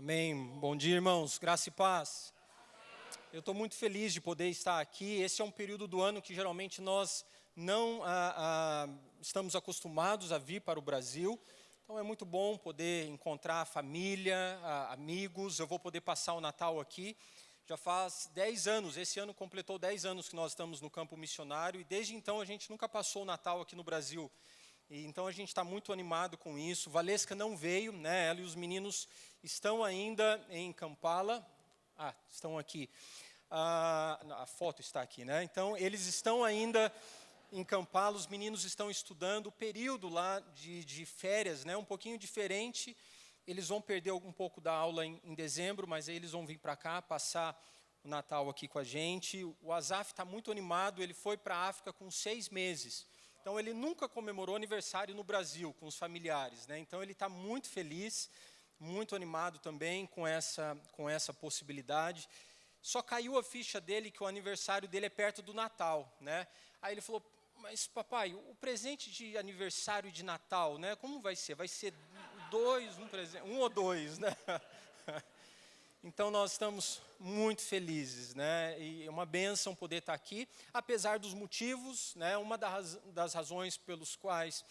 Amém. Bom dia, irmãos. Graça e paz. Eu estou muito feliz de poder estar aqui. Esse é um período do ano que geralmente nós não estamos acostumados a vir para o Brasil. Então é muito bom poder encontrar a família, amigos. Eu vou poder passar o Natal aqui. Já faz 10 anos, esse ano completou 10 anos que nós estamos no campo missionário. E desde então a gente nunca passou o Natal aqui no Brasil. E então a gente está muito animado com isso. Valesca não veio, né? Ela e os meninos estão ainda em Kampala. Estão aqui. A foto está aqui, né? Então eles estão ainda em Kampala, os meninos estão estudando. O período lá de férias, né? Um pouquinho diferente. Eles vão perder um pouco da aula em dezembro, mas aí eles vão vir para cá, passar o Natal aqui com a gente. O Asaf está muito animado, ele foi para a África com 6 meses. Então, ele nunca comemorou aniversário no Brasil, com os familiares, né? Então, ele está muito feliz, muito animado também com essa possibilidade. Só caiu a ficha dele que o aniversário dele é perto do Natal, né? Aí ele falou, mas papai, o presente de aniversário de Natal, né? Como vai ser? Vai ser um ou dois, né? Então, nós estamos muito felizes, né? E é uma bênção poder estar aqui, apesar dos motivos, né? Uma das razões pelos quais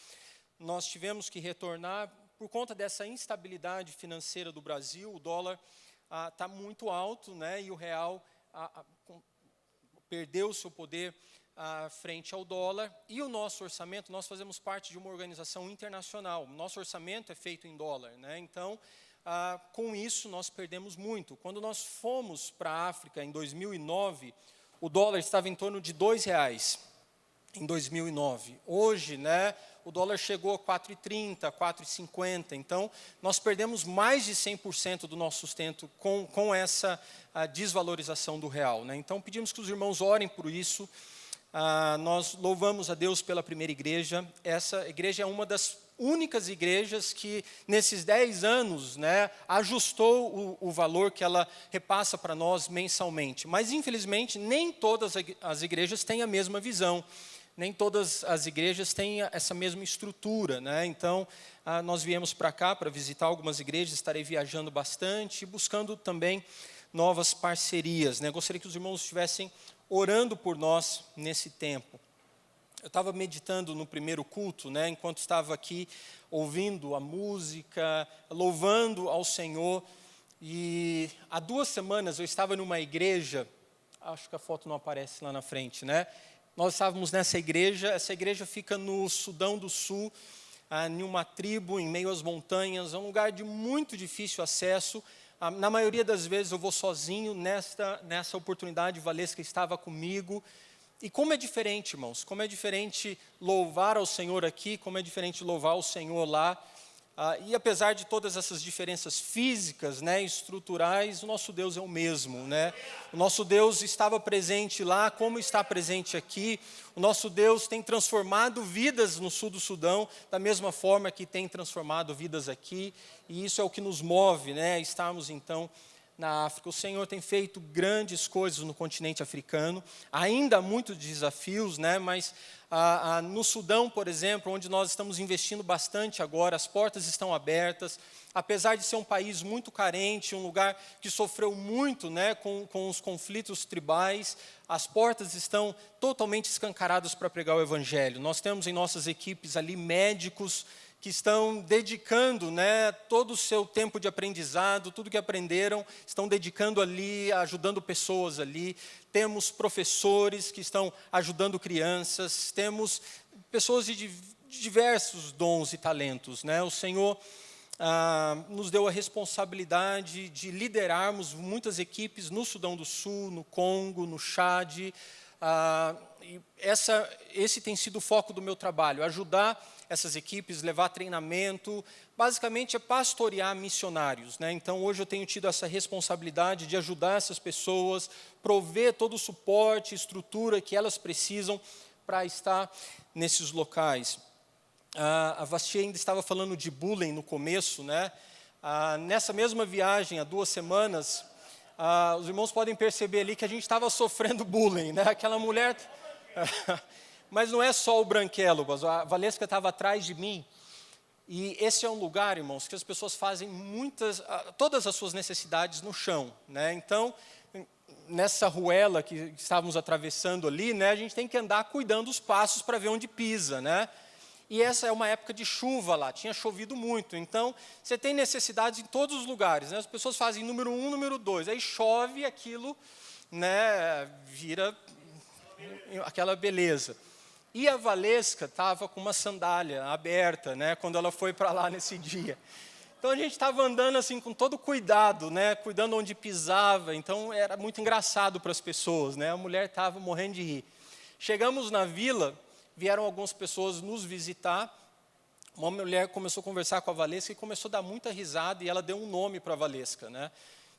nós tivemos que retornar, por conta dessa instabilidade financeira do Brasil, o dólar está muito alto, né? E o real perdeu o seu poder frente ao dólar. E o nosso orçamento, nós fazemos parte de uma organização internacional, o nosso orçamento é feito em dólar, né? Então, com isso, nós perdemos muito. Quando nós fomos para a África, em 2009, o dólar estava em torno de R$ 2,00, em 2009. Hoje, né, o dólar chegou a 4,30, 4,50. Então, nós perdemos mais de 100% do nosso sustento com essa desvalorização do real, né? Então, pedimos que os irmãos orem por isso. Nós louvamos a Deus pela primeira igreja. Essa igreja é uma das únicas igrejas que, nesses 10 anos, né, ajustou o valor que ela repassa para nós mensalmente. Mas, infelizmente, nem todas as igrejas têm a mesma visão. Nem todas as igrejas têm essa mesma estrutura, né? Então, nós viemos para cá para visitar algumas igrejas, estarei viajando bastante e buscando também novas parcerias, né? Gostaria que os irmãos estivessem orando por nós nesse tempo. Eu estava meditando no primeiro culto, né, enquanto estava aqui ouvindo a música, louvando ao Senhor. E há 2 semanas eu estava numa igreja, acho que a foto não aparece lá na frente, né? Nós estávamos nessa igreja, essa igreja fica no Sudão do Sul, em uma tribo, em meio às montanhas, é um lugar de muito difícil acesso. Na maioria das vezes eu vou sozinho, nessa oportunidade Valesca estava comigo. E como é diferente, irmãos, como é diferente louvar ao Senhor aqui, como é diferente louvar ao Senhor lá. E apesar de todas essas diferenças físicas, né, estruturais, o nosso Deus é o mesmo, né? O nosso Deus estava presente lá, como está presente aqui. O nosso Deus tem transformado vidas no sul do Sudão, da mesma forma que tem transformado vidas aqui. E isso é o que nos move, né, estarmos então na África. O Senhor tem feito grandes coisas no continente africano, ainda há muitos desafios, né? Mas no Sudão, por exemplo, onde nós estamos investindo bastante agora, as portas estão abertas, apesar de ser um país muito carente, um lugar que sofreu muito, né, com os conflitos tribais, as portas estão totalmente escancaradas para pregar o Evangelho. Nós temos em nossas equipes ali médicos que estão dedicando, né, todo o seu tempo de aprendizado, tudo que aprenderam, estão dedicando ali, ajudando pessoas ali. Temos professores que estão ajudando crianças, temos pessoas de diversos dons e talentos, né? O Senhor nos deu a responsabilidade de liderarmos muitas equipes no Sudão do Sul, no Congo, no Chad. Esse tem sido o foco do meu trabalho, ajudar essas equipes, levar treinamento, basicamente é pastorear missionários, né? Então, hoje eu tenho tido essa responsabilidade de ajudar essas pessoas, prover todo o suporte, estrutura que elas precisam para estar nesses locais. A Vasti ainda estava falando de bullying no começo, né? Nessa mesma viagem, há 2 semanas, os irmãos podem perceber ali que a gente estava sofrendo bullying, né? Aquela mulher... Mas não é só o branquelo, a Valesca estava atrás de mim E esse é um lugar, irmãos, que as pessoas fazem todas as suas necessidades no chão, né? Então, nessa ruela que estávamos atravessando ali, né, a gente tem que andar cuidando dos passos para ver onde pisa, né? E essa é uma época de chuva lá, tinha chovido muito. Então, você tem necessidades em todos os lugares, né? As pessoas fazem número 1, número 2. Aí chove aquilo, né, vira aquela beleza. E a Valesca estava com uma sandália aberta, né, quando ela foi para lá nesse dia. Então, a gente estava andando assim com todo cuidado, né, cuidando onde pisava. Então, era muito engraçado para as pessoas, né? A mulher estava morrendo de rir. Chegamos na vila, vieram algumas pessoas nos visitar. Uma mulher começou a conversar com a Valesca e começou a dar muita risada, e ela deu um nome para a Valesca, né?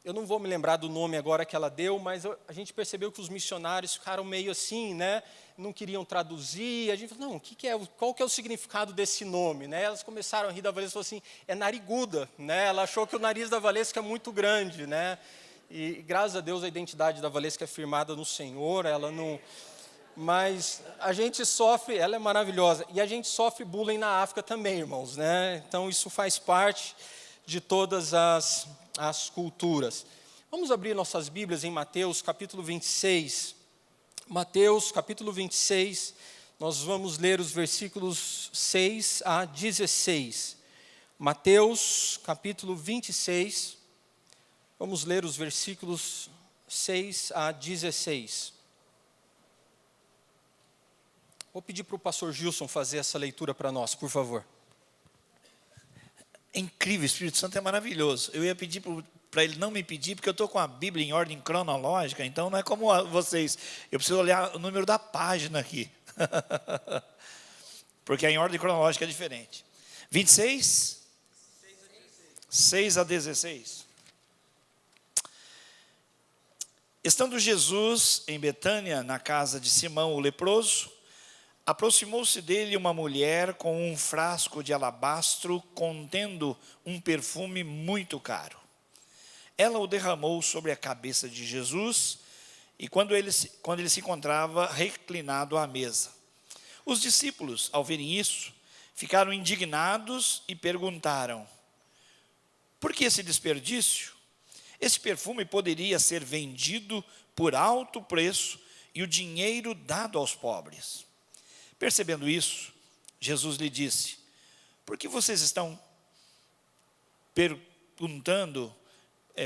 Eu não vou me lembrar do nome agora que ela deu, mas a gente percebeu que os missionários ficaram meio assim, né? Não queriam traduzir. A gente falou, não, qual que é o significado desse nome? Né? Elas começaram a rir da Valesca e falaram assim, é nariguda. Né? Ela achou que o nariz da Valesca é muito grande. Né? E graças a Deus a identidade da Valesca é firmada no Senhor, ela não... Mas a gente sofre, ela é maravilhosa, e a gente sofre bullying na África também, irmãos. Né? Então isso faz parte de todas as culturas. Vamos abrir nossas Bíblias em Mateus, capítulo 26. Mateus, capítulo 26, nós vamos ler os versículos 6 a 16. Mateus, capítulo 26, vamos ler os versículos 6 a 16. Vou pedir para o pastor Gilson fazer essa leitura para nós, por favor. É incrível, o Espírito Santo é maravilhoso. Eu ia pedir para ele não me pedir, porque eu estou com a Bíblia em ordem cronológica, então não é como vocês. Eu preciso olhar o número da página aqui. Porque em ordem cronológica é diferente. 26? 6 a 16. Estando Jesus em Betânia, na casa de Simão o leproso, aproximou-se dele uma mulher com um frasco de alabastro contendo um perfume muito caro. Ela o derramou sobre a cabeça de Jesus e quando ele se encontrava reclinado à mesa. Os discípulos, ao verem isso, ficaram indignados e perguntaram: por que esse desperdício? Esse perfume poderia ser vendido por alto preço e o dinheiro dado aos pobres. Percebendo isso, Jesus lhe disse: por que vocês estão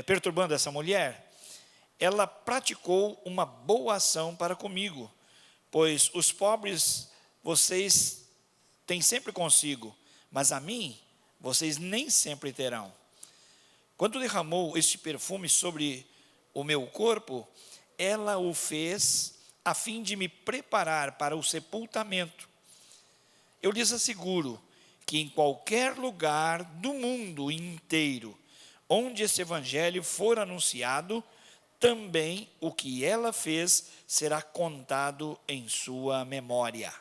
perturbando essa mulher? Ela praticou uma boa ação para comigo, pois os pobres vocês têm sempre consigo, mas a mim vocês nem sempre terão. Quando derramou este perfume sobre o meu corpo, ela o fez a fim de me preparar para o sepultamento. Eu lhes asseguro que em qualquer lugar do mundo inteiro, onde esse evangelho for anunciado, também o que ela fez será contado em sua memória.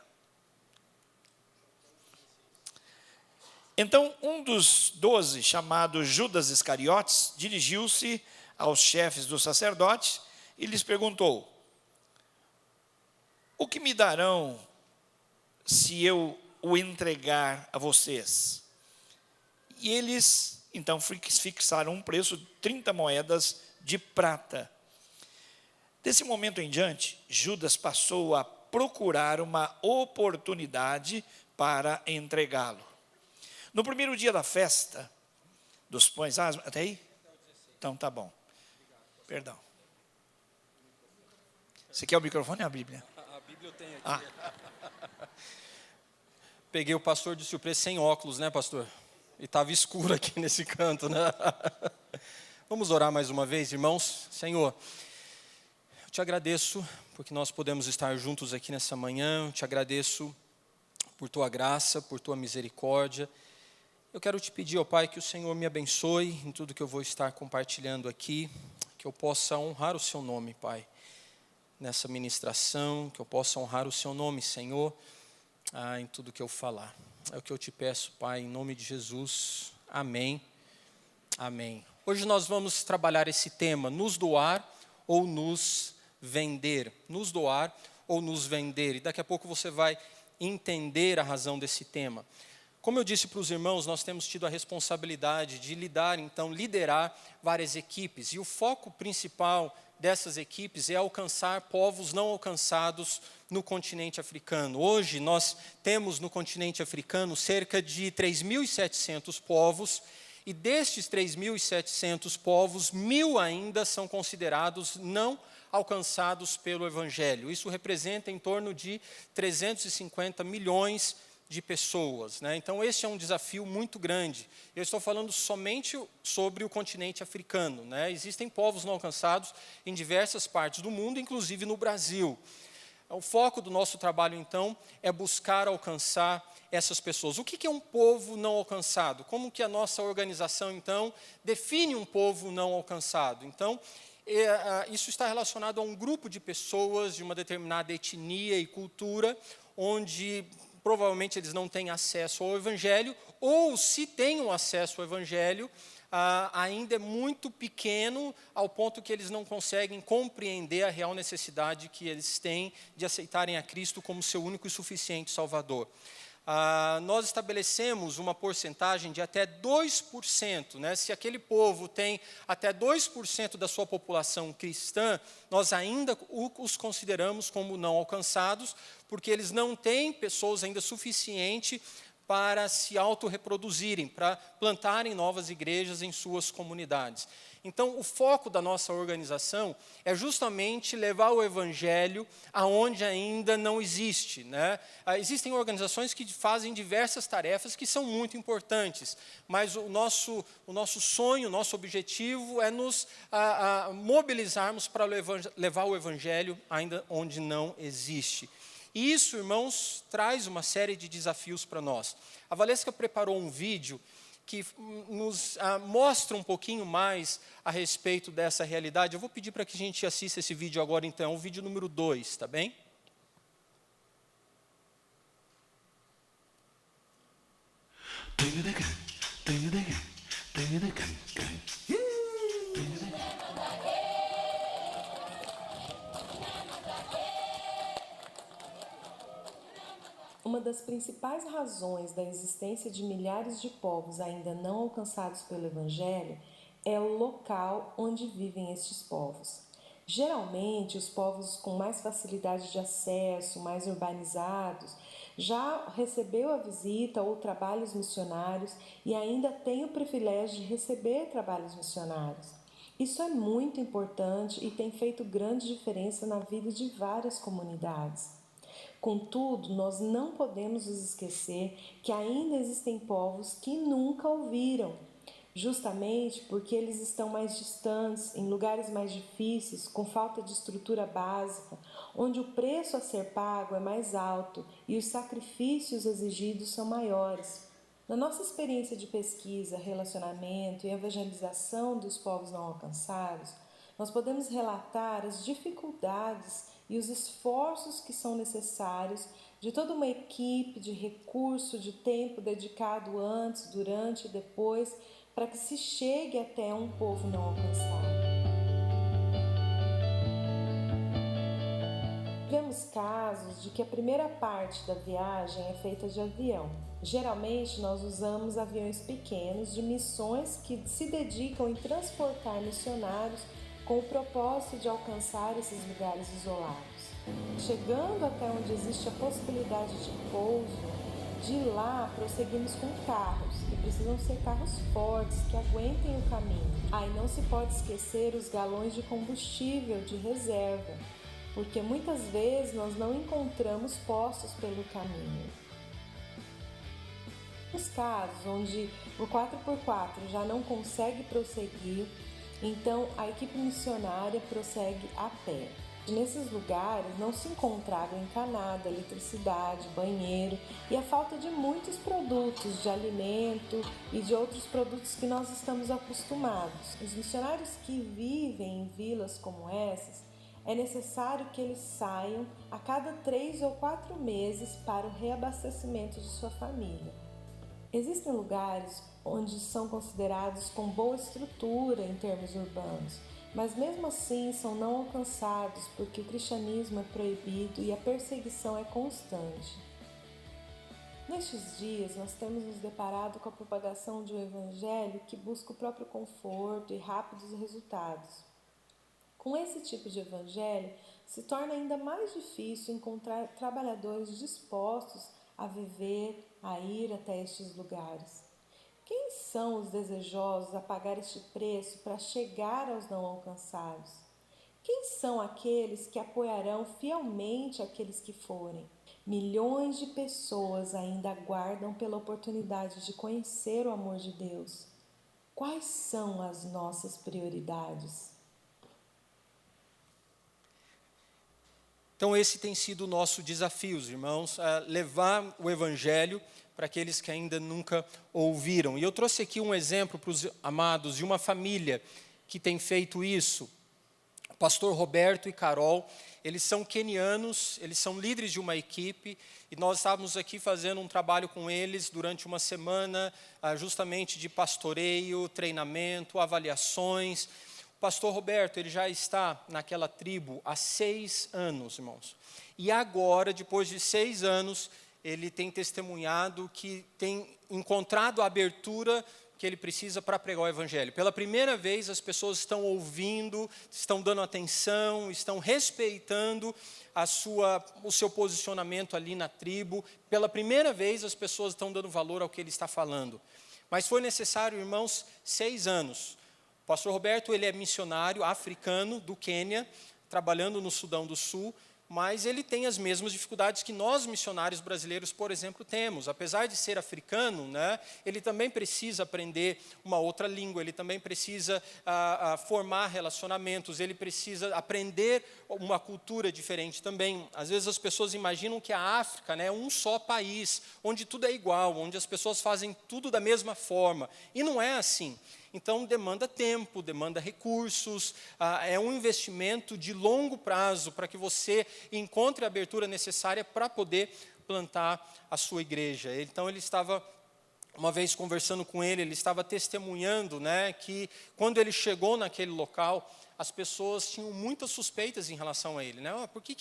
Então, um dos 12, chamado Judas Iscariotes, dirigiu-se aos chefes dos sacerdotes e lhes perguntou: o que me darão se eu o entregar a vocês? E eles, então, fixaram um preço de 30 moedas de prata. Desse momento em diante, Judas passou a procurar uma oportunidade para entregá-lo. No primeiro dia da festa dos pães, até aí? Então, tá bom. Perdão. Você quer o microfone ou a Bíblia? A Bíblia eu tenho aqui. Peguei o pastor de surpresa sem óculos, né, pastor? E estava escuro aqui nesse canto, né? Vamos orar mais uma vez, irmãos? Senhor, eu te agradeço porque nós podemos estar juntos aqui nessa manhã. Eu te agradeço por tua graça, por tua misericórdia. Eu quero te pedir, ó Pai, que o Senhor me abençoe em tudo que eu vou estar compartilhando aqui, que eu possa honrar o seu nome, Pai, nessa ministração, que eu possa honrar o seu nome, Senhor, em tudo que eu falar. É o que eu te peço, Pai, em nome de Jesus. Amém. Amém. Hoje nós vamos trabalhar esse tema, nos doar ou nos vender. Nos doar ou nos vender. E daqui a pouco você vai entender a razão desse tema. Como eu disse para os irmãos, nós temos tido a responsabilidade de liderar várias equipes. E o foco principal dessas equipes é alcançar povos não alcançados no continente africano. Hoje, nós temos no continente africano cerca de 3.700 povos, e destes 3.700 povos, 1.000 ainda são considerados não alcançados pelo Evangelho. Isso representa em torno de 350 milhões de pessoas, né? Então, esse é um desafio muito grande. Eu estou falando somente sobre o continente africano, né? Existem povos não alcançados em diversas partes do mundo, inclusive no Brasil. O foco do nosso trabalho, então, é buscar alcançar essas pessoas. O que é um povo não alcançado? Como que a nossa organização, então, define um povo não alcançado? Então, isso está relacionado a um grupo de pessoas de uma determinada etnia e cultura, onde provavelmente eles não têm acesso ao Evangelho, ou se têm um acesso ao Evangelho, ainda é muito pequeno, ao ponto que eles não conseguem compreender a real necessidade que eles têm de aceitarem a Cristo como seu único e suficiente Salvador. Nós estabelecemos uma porcentagem de até 2%, né? Se aquele povo tem até 2% da sua população cristã, nós ainda os consideramos como não alcançados, porque eles não têm pessoas ainda suficiente para se autorreproduzirem, para plantarem novas igrejas em suas comunidades. Então, o foco da nossa organização é justamente levar o Evangelho aonde ainda não existe, né? Existem organizações que fazem diversas tarefas que são muito importantes, mas o nosso sonho, o nosso objetivo é nos mobilizarmos para levar o Evangelho ainda onde não existe. E isso, irmãos, traz uma série de desafios para nós. A Valesca preparou um vídeo que nos mostra um pouquinho mais a respeito dessa realidade. Eu vou pedir para que a gente assista esse vídeo agora, então, o vídeo número 2, tá bem? Uma das principais razões da existência de milhares de povos ainda não alcançados pelo Evangelho é o local onde vivem estes povos. Geralmente, os povos com mais facilidade de acesso, mais urbanizados, já recebeu a visita ou trabalhos missionários e ainda tem o privilégio de receber trabalhos missionários. Isso é muito importante e tem feito grande diferença na vida de várias comunidades. Contudo, nós não podemos nos esquecer que ainda existem povos que nunca ouviram, justamente porque eles estão mais distantes, em lugares mais difíceis, com falta de estrutura básica, onde o preço a ser pago é mais alto e os sacrifícios exigidos são maiores. Na nossa experiência de pesquisa, relacionamento e evangelização dos povos não alcançados, nós podemos relatar as dificuldades e os esforços que são necessários de toda uma equipe, de recurso, de tempo dedicado antes, durante e depois, para que se chegue até um povo não alcançado. Tivemos casos de que a primeira parte da viagem é feita de avião. Geralmente nós usamos aviões pequenos de missões que se dedicam em transportar missionários com o propósito de alcançar esses lugares isolados. Chegando até onde existe a possibilidade de pouso, de lá prosseguimos com carros, que precisam ser carros fortes, que aguentem o caminho. Aí não se pode esquecer os galões de combustível de reserva, porque muitas vezes nós não encontramos postos pelo caminho. Nos casos onde o 4x4 já não consegue prosseguir, então a equipe missionária prossegue a pé. Nesses lugares não se encontrava encanada, eletricidade, banheiro e a falta de muitos produtos de alimento e de outros produtos que nós estamos acostumados. Os missionários que vivem em vilas como essas, é necessário que eles saiam a cada 3 ou 4 meses para o reabastecimento de sua família. Existem lugares onde são considerados com boa estrutura em termos urbanos, mas mesmo assim são não alcançados porque o cristianismo é proibido e a perseguição é constante. Nestes dias, nós temos nos deparado com a propagação de um evangelho que busca o próprio conforto e rápidos resultados. Com esse tipo de evangelho, se torna ainda mais difícil encontrar trabalhadores dispostos a viver, a ir até estes lugares. Quem são os desejosos a pagar este preço para chegar aos não alcançados? Quem são aqueles que apoiarão fielmente aqueles que forem? Milhões de pessoas ainda aguardam pela oportunidade de conhecer o amor de Deus. Quais são as nossas prioridades? Então esse tem sido o nosso desafio, irmãos, levar o evangelho para aqueles que ainda nunca ouviram. E eu trouxe aqui um exemplo para os amados de uma família que tem feito isso. O pastor Roberto e Carol, eles são quenianos, eles são líderes de uma equipe, e nós estávamos aqui fazendo um trabalho com eles durante uma semana, justamente de pastoreio, treinamento, avaliações. O pastor Roberto, ele já está naquela tribo há 6 anos, irmãos. E agora, depois de 6 anos, ele tem testemunhado que tem encontrado a abertura que ele precisa para pregar o evangelho. Pela primeira vez, as pessoas estão ouvindo, estão dando atenção, estão respeitando o seu posicionamento ali na tribo. Pela primeira vez, as pessoas estão dando valor ao que ele está falando. Mas foi necessário, irmãos, 6 anos. O pastor Roberto, ele é missionário africano do Quênia, trabalhando no Sudão do Sul, mas ele tem as mesmas dificuldades que nós, missionários brasileiros, por exemplo, temos. Apesar de ser africano, né, ele também precisa aprender uma outra língua, ele também precisa formar relacionamentos, ele precisa aprender uma cultura diferente também. Às vezes as pessoas imaginam que a África, né, é um só país, onde tudo é igual, onde as pessoas fazem tudo da mesma forma. E não é assim. Então, demanda tempo, demanda recursos, é um investimento de longo prazo para que você encontre a abertura necessária para poder plantar a sua igreja. Então, ele estava, uma vez conversando com ele estava testemunhando, né, que quando ele chegou naquele local, as pessoas tinham muitas suspeitas em relação a ele, né? Por que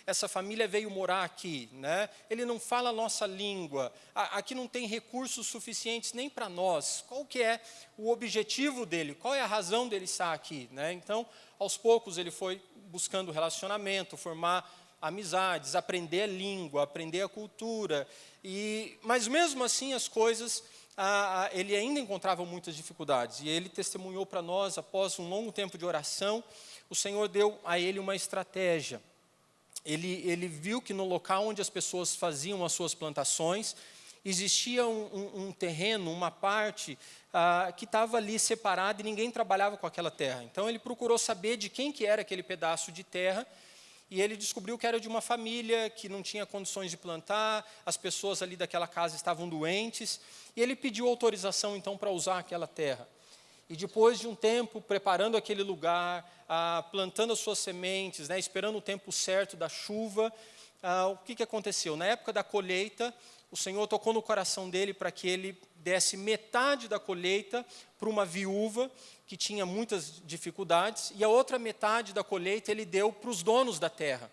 essa família veio morar aqui, né? Ele não fala a nossa língua, aqui não tem recursos suficientes nem para nós. Qual que é o objetivo dele? Qual é a razão dele estar aqui, né? Então, aos poucos ele foi buscando relacionamento, formar amizades, aprender a língua, aprender a cultura. Mas mesmo assim as coisas, ele ainda encontrava muitas dificuldades. E ele testemunhou para nós, após um longo tempo de oração, o Senhor deu a ele uma estratégia. Ele viu que no local onde as pessoas faziam as suas plantações, existia um terreno, uma parte que estava ali separada e ninguém trabalhava com aquela terra. Então ele procurou saber de quem que era aquele pedaço de terra, e ele descobriu que era de uma família que não tinha condições de plantar, as pessoas ali daquela casa estavam doentes, e ele pediu autorização, então, para usar aquela terra. E depois de um tempo, preparando aquele lugar, plantando as suas sementes, né, esperando o tempo certo da chuva, o que aconteceu? Na época da colheita, o Senhor tocou no coração dele para que ele desse metade da colheita para uma viúva que tinha muitas dificuldades, e a outra metade da colheita ele deu para os donos da terra.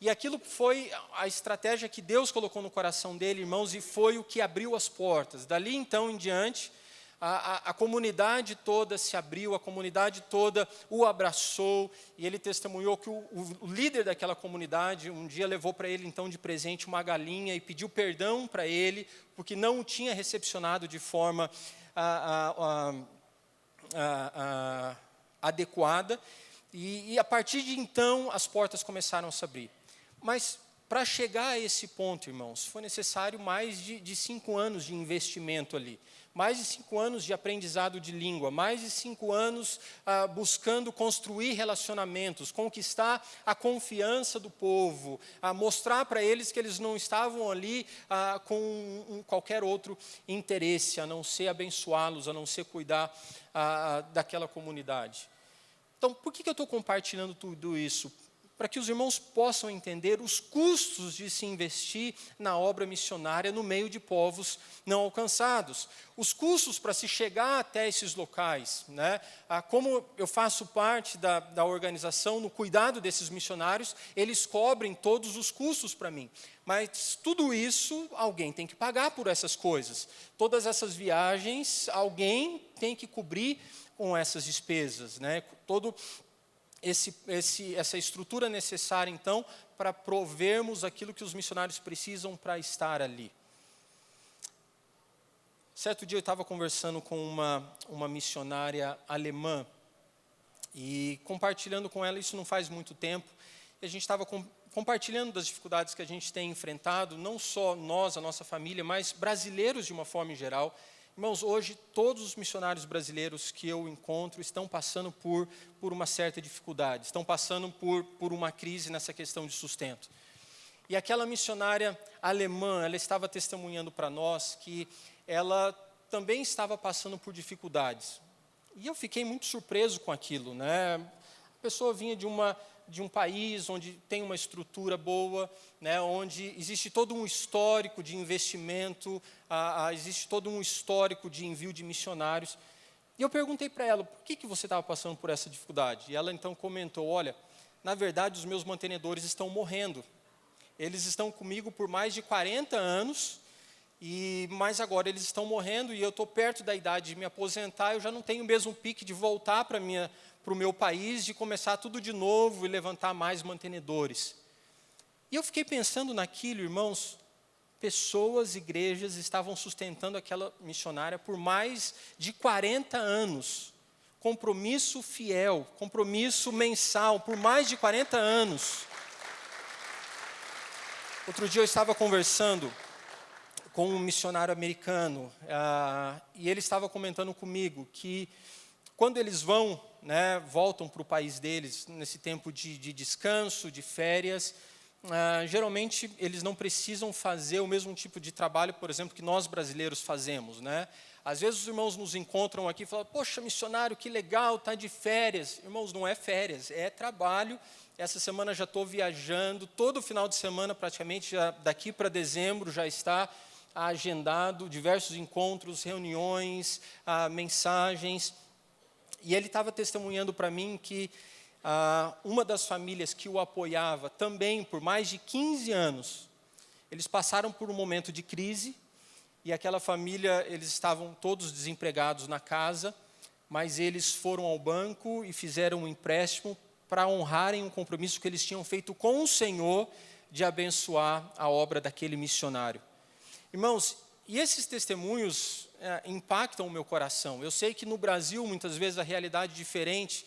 E aquilo foi a estratégia que Deus colocou no coração dele, irmãos, e foi o que abriu as portas. Dali então em diante, a comunidade toda se abriu, a comunidade toda o abraçou, e ele testemunhou que o líder daquela comunidade um dia levou para ele então de presente uma galinha e pediu perdão para ele, porque não o tinha recepcionado de forma adequada, e a partir de então as portas começaram a se abrir. Mas para chegar a esse ponto, irmãos, foi necessário mais de 5 anos de investimento ali, mais de 5 anos de aprendizado de língua, mais de 5 anos buscando construir relacionamentos, conquistar a confiança do povo, mostrar para eles que eles não estavam ali com qualquer outro interesse, a não ser abençoá-los, a não ser cuidar daquela comunidade. Então, por que eu estou compartilhando tudo isso? para que os irmãos possam entender os custos de se investir na obra missionária no meio de povos não alcançados. Os custos para se chegar até esses locais, né? Como eu faço parte da organização no cuidado desses missionários, eles cobrem todos os custos para mim. Mas tudo isso, alguém tem que pagar por essas coisas. Todas essas viagens, alguém tem que cobrir com essas despesas, né? Essa estrutura necessária, então, para provermos aquilo que os missionários precisam para estar ali. Certo dia eu estava conversando com uma missionária alemã e compartilhando com ela, isso não faz muito tempo, e a gente estava compartilhando das dificuldades que a gente tem enfrentado, não só nós, a nossa família, mas brasileiros de uma forma em geral. Irmãos, hoje todos os missionários brasileiros que eu encontro estão passando por uma certa dificuldade, estão passando por uma crise nessa questão de sustento. E aquela missionária alemã, ela estava testemunhando para nós que ela também estava passando por dificuldades. E eu fiquei muito surpreso com aquilo, né? A pessoa vinha de um país onde tem uma estrutura boa, né, onde existe todo um histórico de investimento, existe todo um histórico de envio de missionários. E eu perguntei para ela, por que você estava passando por essa dificuldade? E ela então comentou, olha, na verdade os meus mantenedores estão morrendo. Eles estão comigo por mais de 40 anos, mas agora eles estão morrendo e eu estou perto da idade de me aposentar, eu já não tenho o mesmo pique de voltar para o meu país, de começar tudo de novo e levantar mais mantenedores. E eu fiquei pensando naquilo, irmãos, pessoas, igrejas estavam sustentando aquela missionária por mais de 40 anos. Compromisso fiel, compromisso mensal, por mais de 40 anos. Outro dia eu estava conversando com um missionário americano, e ele estava comentando comigo que quando eles voltam para o país deles, nesse tempo de descanso, de férias, geralmente eles não precisam fazer o mesmo tipo de trabalho, por exemplo, que nós brasileiros fazemos, né? Às vezes os irmãos nos encontram aqui e falam, poxa, missionário, que legal, está de férias. Irmãos, não é férias, é trabalho. Essa semana já estou viajando, todo final de semana praticamente, daqui para dezembro já está agendado, diversos encontros, reuniões, mensagens. E ele estava testemunhando para mim que uma das famílias que o apoiava também por mais de 15 anos, eles passaram por um momento de crise, e aquela família, eles estavam todos desempregados na casa, mas eles foram ao banco e fizeram um empréstimo para honrarem um compromisso que eles tinham feito com o Senhor de abençoar a obra daquele missionário. Irmãos, e esses testemunhos impactam o meu coração. Eu sei que no Brasil, muitas vezes, a realidade é diferente,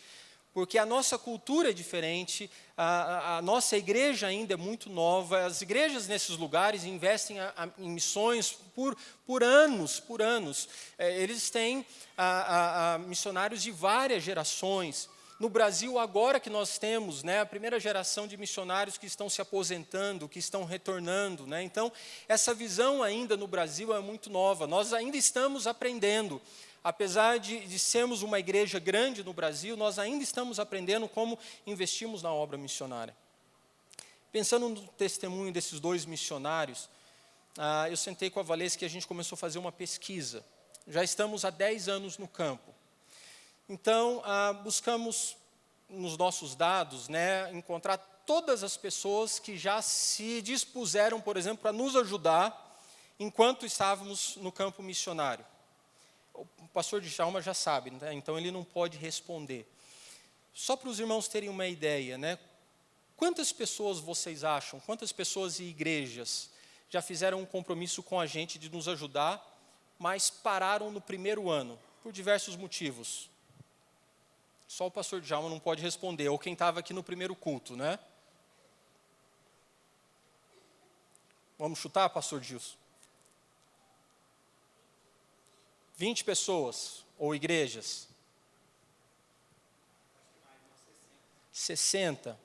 porque a nossa cultura é diferente, a nossa igreja ainda é muito nova, as igrejas nesses lugares investem em missões por anos. Eles têm missionários de várias gerações. No Brasil, agora que nós temos a primeira geração de missionários que estão se aposentando, que estão retornando. Então, essa visão ainda no Brasil é muito nova, nós ainda estamos aprendendo. Apesar de sermos uma igreja grande no Brasil, nós ainda estamos aprendendo como investimos na obra missionária. Pensando no testemunho desses dois missionários, eu sentei com a Valesca e a gente começou a fazer uma pesquisa. Já estamos há 10 anos no campo. Então, buscamos nos nossos dados, encontrar todas as pessoas que já se dispuseram, por exemplo, para nos ajudar enquanto estávamos no campo missionário. O pastor Djalma já sabe, então ele não pode responder. Só para os irmãos terem uma ideia, quantas pessoas vocês acham, quantas pessoas e igrejas já fizeram um compromisso com a gente de nos ajudar, mas pararam no primeiro ano, por diversos motivos? Só o pastor Djalma não pode responder, ou quem estava aqui no primeiro culto, Vamos chutar, pastor Gilson? 20 pessoas, ou igrejas? 60.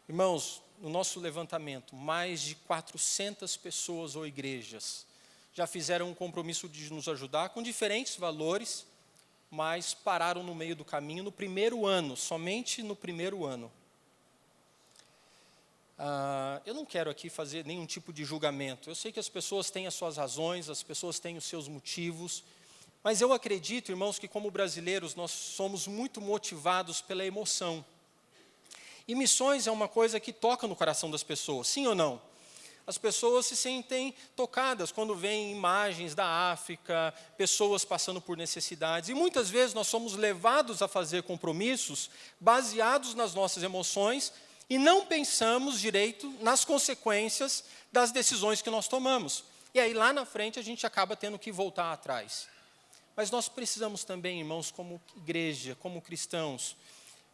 Irmãos, no nosso levantamento, mais de 400 pessoas ou igrejas já fizeram um compromisso de nos ajudar com diferentes valores, mas pararam no meio do caminho no primeiro ano, somente no primeiro ano. Eu não quero aqui fazer nenhum tipo de julgamento. Eu sei que as pessoas têm as suas razões, as pessoas têm os seus motivos, mas eu acredito, irmãos, que como brasileiros nós somos muito motivados pela emoção. E missões é uma coisa que toca no coração das pessoas, sim ou não? As pessoas se sentem tocadas quando veem imagens da África, pessoas passando por necessidades. E muitas vezes nós somos levados a fazer compromissos baseados nas nossas emoções e não pensamos direito nas consequências das decisões que nós tomamos. E aí lá na frente a gente acaba tendo que voltar atrás. Mas nós precisamos também, irmãos, como igreja, como cristãos,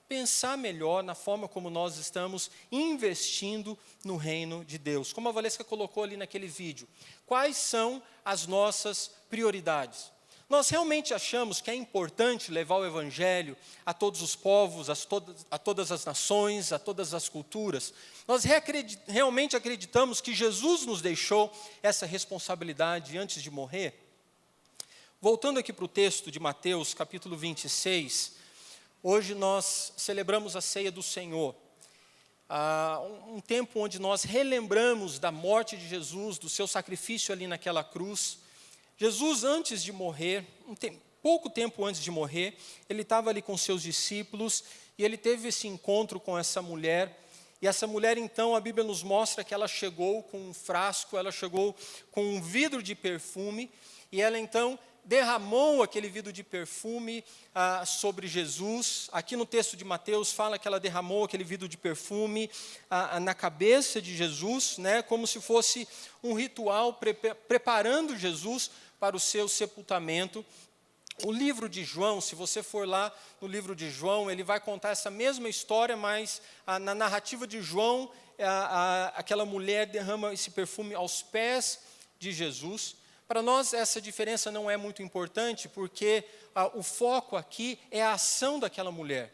pensar melhor na forma como nós estamos investindo no reino de Deus. Como a Valesca colocou ali naquele vídeo, quais são as nossas prioridades? Nós realmente achamos que é importante levar o Evangelho a todos os povos, a todas as nações, a todas as culturas. Nós realmente acreditamos que Jesus nos deixou essa responsabilidade antes de morrer? Voltando aqui para o texto de Mateus, capítulo 26, hoje nós celebramos a ceia do Senhor. Um tempo onde nós relembramos da morte de Jesus, do seu sacrifício ali naquela cruz. Jesus, antes de morrer, pouco tempo antes de morrer, ele estava ali com seus discípulos e ele teve esse encontro com essa mulher. E essa mulher, então, a Bíblia nos mostra que ela chegou com um frasco, ela chegou com um vidro de perfume e ela, então, derramou aquele vidro de perfume sobre Jesus. Aqui no texto de Mateus fala que ela derramou aquele vidro de perfume na cabeça de Jesus, né, como se fosse um ritual preparando Jesus para o seu sepultamento. O livro de João, se você for lá no livro de João, ele vai contar essa mesma história, mas na narrativa de João, aquela mulher derrama esse perfume aos pés de Jesus. Para nós, essa diferença não é muito importante, porque o foco aqui é a ação daquela mulher.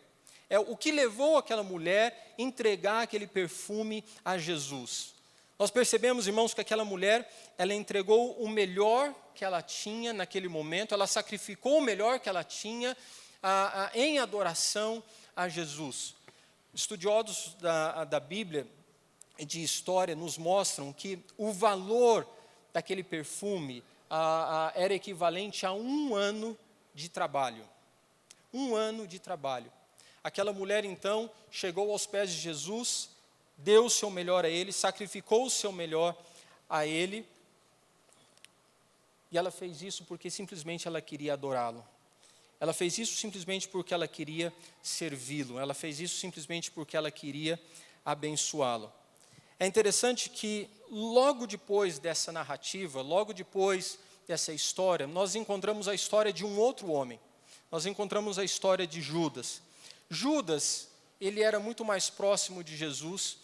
É o que levou aquela mulher a entregar aquele perfume a Jesus. Nós percebemos, irmãos, que aquela mulher, ela entregou o melhor que ela tinha naquele momento, ela sacrificou o melhor que ela tinha em adoração a Jesus. Estudiosos da Bíblia e de história nos mostram que o valor daquele perfume era equivalente a 1 ano de trabalho. 1 ano de trabalho. Aquela mulher, então, chegou aos pés de Jesus, deu o seu melhor a ele, sacrificou o seu melhor a ele, e ela fez isso porque simplesmente ela queria adorá-lo. Ela fez isso simplesmente porque ela queria servi-lo. Ela fez isso simplesmente porque ela queria abençoá-lo. É interessante que logo depois dessa narrativa, logo depois dessa história, nós encontramos a história de um outro homem. Nós encontramos a história de Judas. Judas, ele era muito mais próximo de Jesus.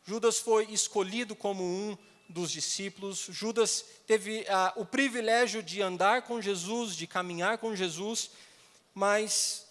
Judas foi escolhido como um dos discípulos. Judas teve o privilégio de andar com Jesus, de caminhar com Jesus, mas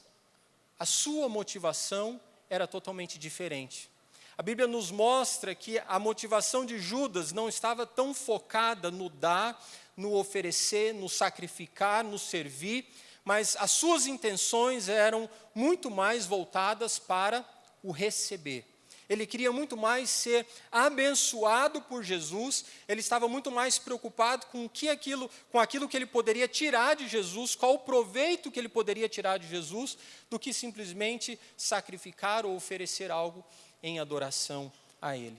a sua motivação era totalmente diferente. A Bíblia nos mostra que a motivação de Judas não estava tão focada no dar, no oferecer, no sacrificar, no servir, mas as suas intenções eram muito mais voltadas para o receber. Ele queria muito mais ser abençoado por Jesus, ele estava muito mais preocupado com aquilo que ele poderia tirar de Jesus, qual o proveito que ele poderia tirar de Jesus, do que simplesmente sacrificar ou oferecer algo em adoração a ele.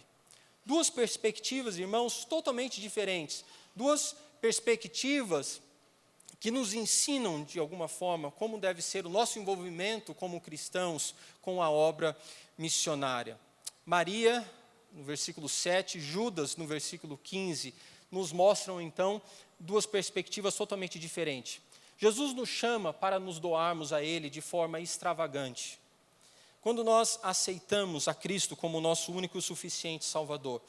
2 perspectivas, irmãos, totalmente diferentes. 2 perspectivas que nos ensinam, de alguma forma, como deve ser o nosso envolvimento como cristãos com a obra missionária. Maria, no versículo 7, Judas, no versículo 15, nos mostram, então, 2 perspectivas totalmente diferentes. Jesus nos chama para nos doarmos a Ele de forma extravagante. Quando nós aceitamos a Cristo como nosso único e suficiente Salvador,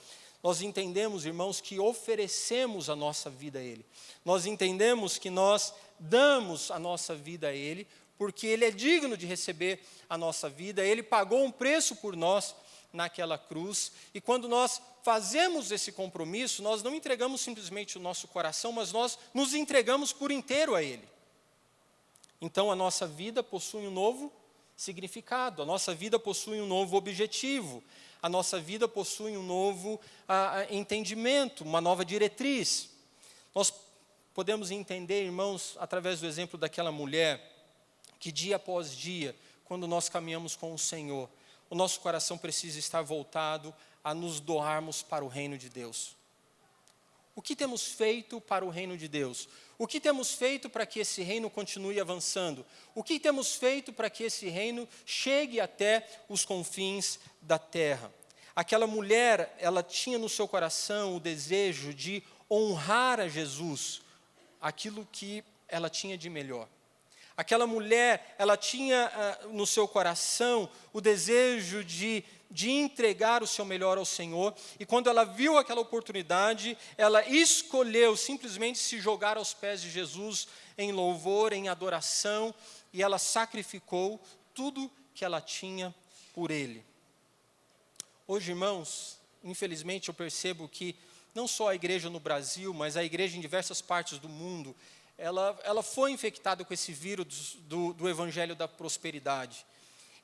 nós entendemos, irmãos, que oferecemos a nossa vida a Ele. Nós entendemos que nós damos a nossa vida a Ele, porque Ele é digno de receber a nossa vida. Ele pagou um preço por nós naquela cruz. E quando nós fazemos esse compromisso, nós não entregamos simplesmente o nosso coração, mas nós nos entregamos por inteiro a Ele. Então a nossa vida possui um novo significado, a nossa vida possui um novo objetivo, a nossa vida possui um novo entendimento, uma nova diretriz. Nós podemos entender, irmãos, através do exemplo daquela mulher, que dia após dia, quando nós caminhamos com o Senhor, o nosso coração precisa estar voltado a nos doarmos para o reino de Deus. O que temos feito para o reino de Deus? O que temos feito para que esse reino continue avançando? O que temos feito para que esse reino chegue até os confins da terra? Aquela mulher, ela tinha no seu coração o desejo de honrar a Jesus, aquilo que ela tinha de melhor. Aquela mulher, ela tinha no seu coração o desejo de entregar o seu melhor ao Senhor, e quando ela viu aquela oportunidade, ela escolheu simplesmente se jogar aos pés de Jesus em louvor, em adoração, e ela sacrificou tudo que ela tinha por Ele. Hoje, irmãos, infelizmente eu percebo que não só a igreja no Brasil, mas a igreja em diversas partes do mundo, ela foi infectada com esse vírus do evangelho da prosperidade.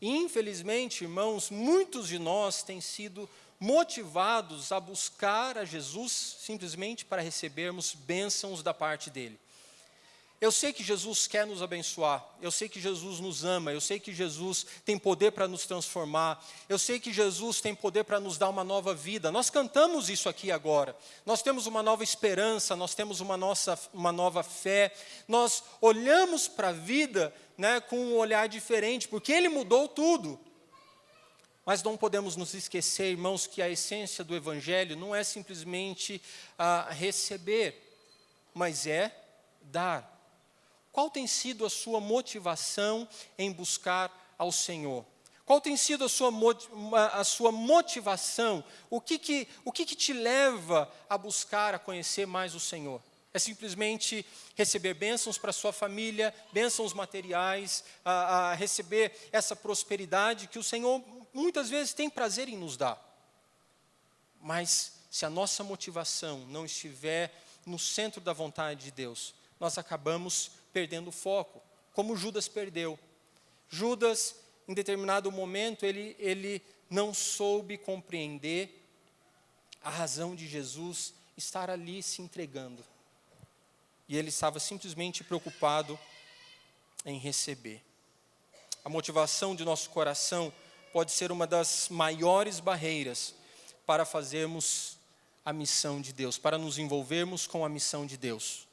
E, infelizmente, irmãos, muitos de nós têm sido motivados a buscar a Jesus simplesmente para recebermos bênçãos da parte dele. Eu sei que Jesus quer nos abençoar, eu sei que Jesus nos ama, eu sei que Jesus tem poder para nos transformar, eu sei que Jesus tem poder para nos dar uma nova vida. Nós cantamos isso aqui agora, nós temos uma nova esperança, nós temos uma nova fé, nós olhamos para a vida, né, com um olhar diferente, porque Ele mudou tudo. Mas não podemos nos esquecer, irmãos, que a essência do Evangelho não é simplesmente receber, mas é dar. Qual tem sido a sua motivação em buscar ao Senhor? Qual tem sido a sua motivação? O que te leva a buscar, a conhecer mais o Senhor? É simplesmente receber bênçãos para a sua família, bênçãos materiais, a receber essa prosperidade que o Senhor muitas vezes tem prazer em nos dar. Mas se a nossa motivação não estiver no centro da vontade de Deus, nós acabamos perdendo o foco, como Judas perdeu. Judas, em determinado momento, ele não soube compreender a razão de Jesus estar ali se entregando. E ele estava simplesmente preocupado em receber. A motivação de nosso coração pode ser uma das maiores barreiras para fazermos a missão de Deus, para nos envolvermos com a missão de Deus.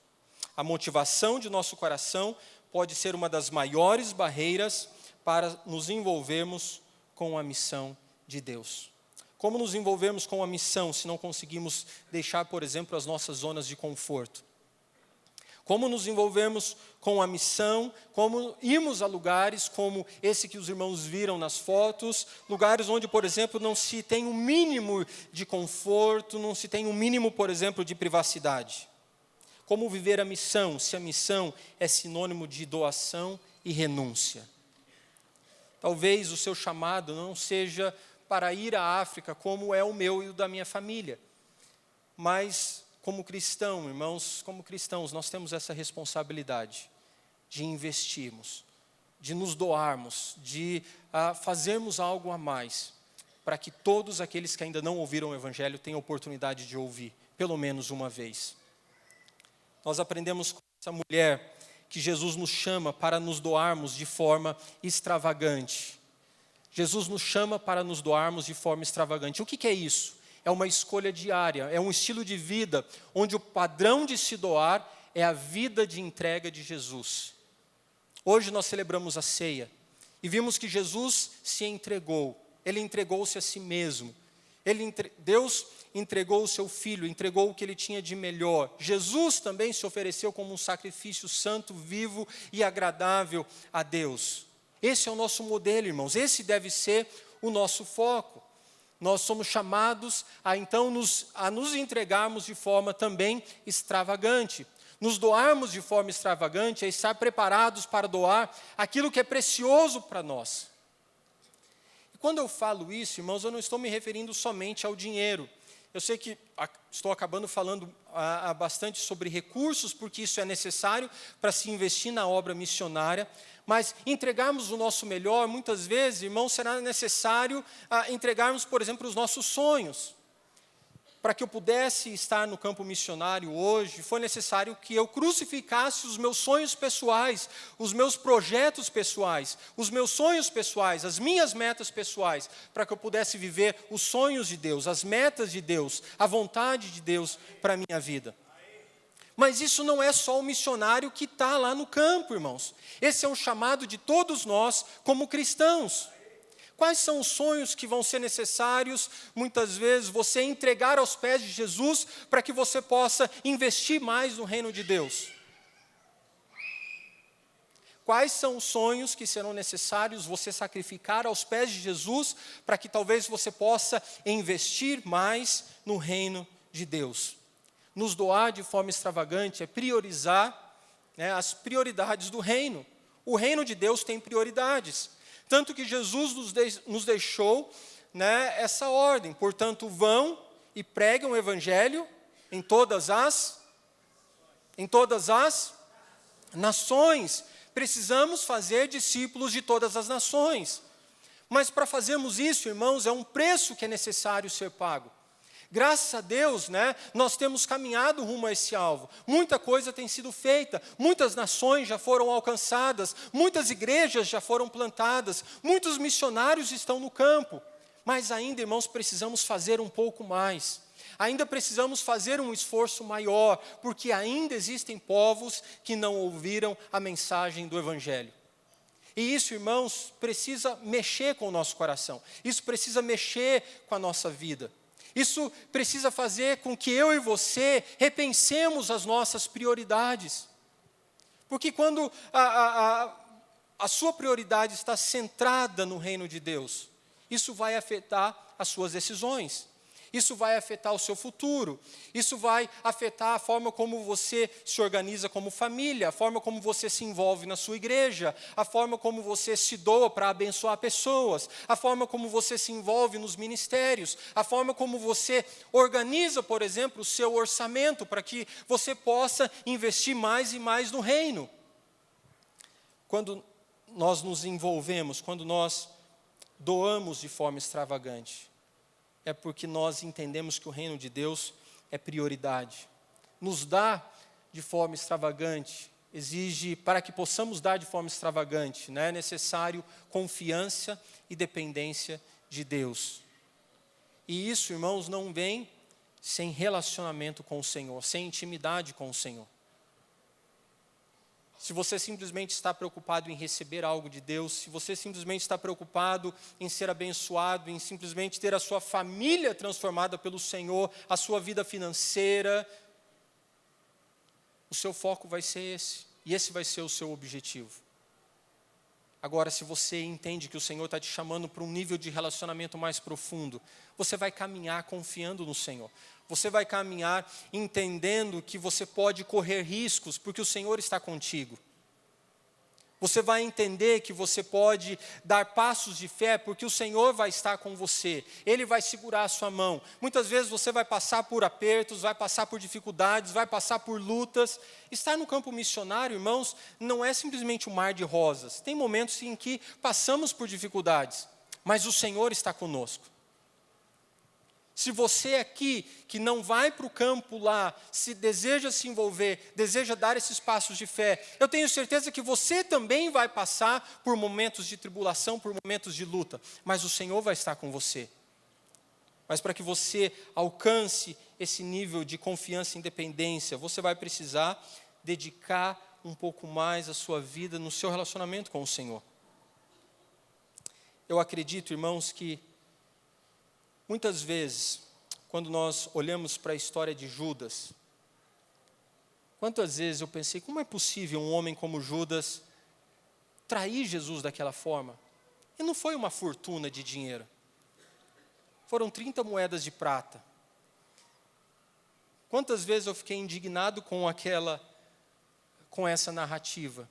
A motivação de nosso coração pode ser uma das maiores barreiras para nos envolvermos com a missão de Deus. Como nos envolvermos com a missão se não conseguimos deixar, por exemplo, as nossas zonas de conforto? Como nos envolvermos com a missão, como irmos a lugares como esse que os irmãos viram nas fotos, lugares onde, por exemplo, não se tem um mínimo de conforto, não se tem um mínimo, por exemplo, de privacidade. Como viver a missão, se a missão é sinônimo de doação e renúncia? Talvez o seu chamado não seja para ir à África, como é o meu e o da minha família. Mas, como cristão, irmãos, como cristãos, nós temos essa responsabilidade de investirmos, de nos doarmos, de fazermos algo a mais, para que todos aqueles que ainda não ouviram o Evangelho tenham oportunidade de ouvir, pelo menos uma vez. Nós aprendemos com essa mulher que Jesus nos chama para nos doarmos de forma extravagante. Jesus nos chama para nos doarmos de forma extravagante. O que é isso? É uma escolha diária, é um estilo de vida onde o padrão de se doar é a vida de entrega de Jesus. Hoje nós celebramos a ceia e vimos que Jesus se entregou, Ele entregou-se a si mesmo. Deus entregou o seu Filho, entregou o que Ele tinha de melhor. Jesus também se ofereceu como um sacrifício santo, vivo e agradável a Deus. Esse é o nosso modelo, irmãos. Esse deve ser o nosso foco. Nós somos chamados então a nos entregarmos de forma também extravagante. Nos doarmos de forma extravagante é estar preparados para doar aquilo que é precioso para nós. E quando eu falo isso, irmãos, eu não estou me referindo somente ao dinheiro. Eu sei que estou acabando falando bastante sobre recursos, porque isso é necessário para se investir na obra missionária, mas entregarmos o nosso melhor, muitas vezes, irmãos, será necessário entregarmos, por exemplo, os nossos sonhos. Para que eu pudesse estar no campo missionário hoje, foi necessário que eu crucificasse os meus sonhos pessoais, os meus projetos pessoais, os meus sonhos pessoais, as minhas metas pessoais, para que eu pudesse viver os sonhos de Deus, as metas de Deus, a vontade de Deus para a minha vida. Mas isso não é só o missionário que está lá no campo, irmãos. Esse é um chamado de todos nós como cristãos. Quais são os sonhos que vão ser necessários, muitas vezes, você entregar aos pés de Jesus para que você possa investir mais no reino de Deus? Quais são os sonhos que serão necessários você sacrificar aos pés de Jesus para que talvez você possa investir mais no reino de Deus? Nos doar de forma extravagante é priorizar, as prioridades do reino. O reino de Deus tem prioridades. Tanto que Jesus nos deixou essa ordem. Portanto, vão e preguem o evangelho em todas as nações. Precisamos fazer discípulos de todas as nações. Mas para fazermos isso, irmãos, é um preço que é necessário ser pago. Graças a Deus, nós temos caminhado rumo a esse alvo. Muita coisa tem sido feita, muitas nações já foram alcançadas, muitas igrejas já foram plantadas, muitos missionários estão no campo. Mas ainda, irmãos, precisamos fazer um pouco mais. Ainda precisamos fazer um esforço maior, porque ainda existem povos que não ouviram a mensagem do Evangelho. E isso, irmãos, precisa mexer com o nosso coração. Isso precisa mexer com a nossa vida. Isso precisa fazer com que eu e você repensemos as nossas prioridades. Porque quando a sua prioridade está centrada no reino de Deus, isso vai afetar as suas decisões. Isso vai afetar o seu futuro. Isso vai afetar a forma como você se organiza como família, a forma como você se envolve na sua igreja, a forma como você se doa para abençoar pessoas, a forma como você se envolve nos ministérios, a forma como você organiza, por exemplo, o seu orçamento para que você possa investir mais e mais no reino. Quando nós nos envolvemos, quando nós doamos de forma extravagante, é porque nós entendemos que o reino de Deus é prioridade. Nos dar de forma extravagante exige, para que possamos dar de forma extravagante, é necessário confiança e dependência de Deus. E isso, irmãos, não vem sem relacionamento com o Senhor, sem intimidade com o Senhor. Se você simplesmente está preocupado em receber algo de Deus, se você simplesmente está preocupado em ser abençoado, em simplesmente ter a sua família transformada pelo Senhor, a sua vida financeira, o seu foco vai ser esse, e esse vai ser o seu objetivo. Agora, se você entende que o Senhor está te chamando para um nível de relacionamento mais profundo, você vai caminhar confiando no Senhor. Você vai caminhar entendendo que você pode correr riscos, porque o Senhor está contigo. Você vai entender que você pode dar passos de fé, porque o Senhor vai estar com você. Ele vai segurar a sua mão. Muitas vezes você vai passar por apertos, vai passar por dificuldades, vai passar por lutas. Estar no campo missionário, irmãos, não é simplesmente um mar de rosas. Tem momentos em que passamos por dificuldades, mas o Senhor está conosco. Se você aqui, que não vai para o campo lá, se deseja se envolver, deseja dar esses passos de fé, eu tenho certeza que você também vai passar por momentos de tribulação, por momentos de luta, mas o Senhor vai estar com você. Mas para que você alcance esse nível de confiança e independência, você vai precisar dedicar um pouco mais a sua vida no seu relacionamento com o Senhor. Eu acredito, irmãos, que muitas vezes, quando nós olhamos para a história de Judas, quantas vezes eu pensei, como é possível um homem como Judas trair Jesus daquela forma? E não foi uma fortuna de dinheiro. Foram 30 moedas de prata. Quantas vezes eu fiquei indignado com essa narrativa?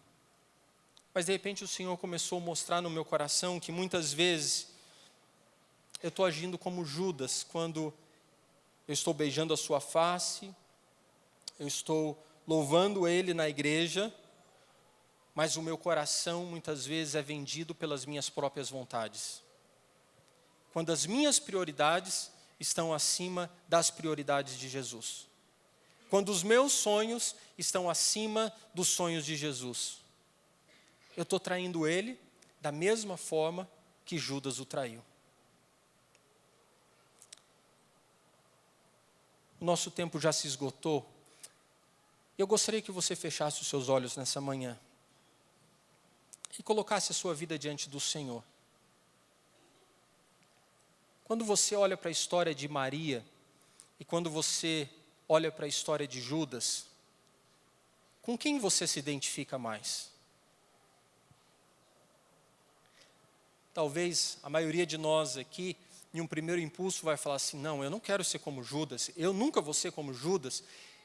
Mas de repente o Senhor começou a mostrar no meu coração que muitas vezes eu estou agindo como Judas, quando eu estou beijando a sua face, eu estou louvando Ele na igreja, mas o meu coração muitas vezes é vendido pelas minhas próprias vontades. Quando as minhas prioridades estão acima das prioridades de Jesus. Quando os meus sonhos estão acima dos sonhos de Jesus. Eu estou traindo Ele da mesma forma que Judas o traiu. O nosso tempo já se esgotou. Eu gostaria que você fechasse os seus olhos nessa manhã e colocasse a sua vida diante do Senhor. Quando você olha para a história de Maria e quando você olha para a história de Judas, com quem você se identifica mais? Talvez a maioria de nós aqui, em um primeiro impulso, vai falar assim, não, eu não quero ser como Judas, eu nunca vou ser como Judas,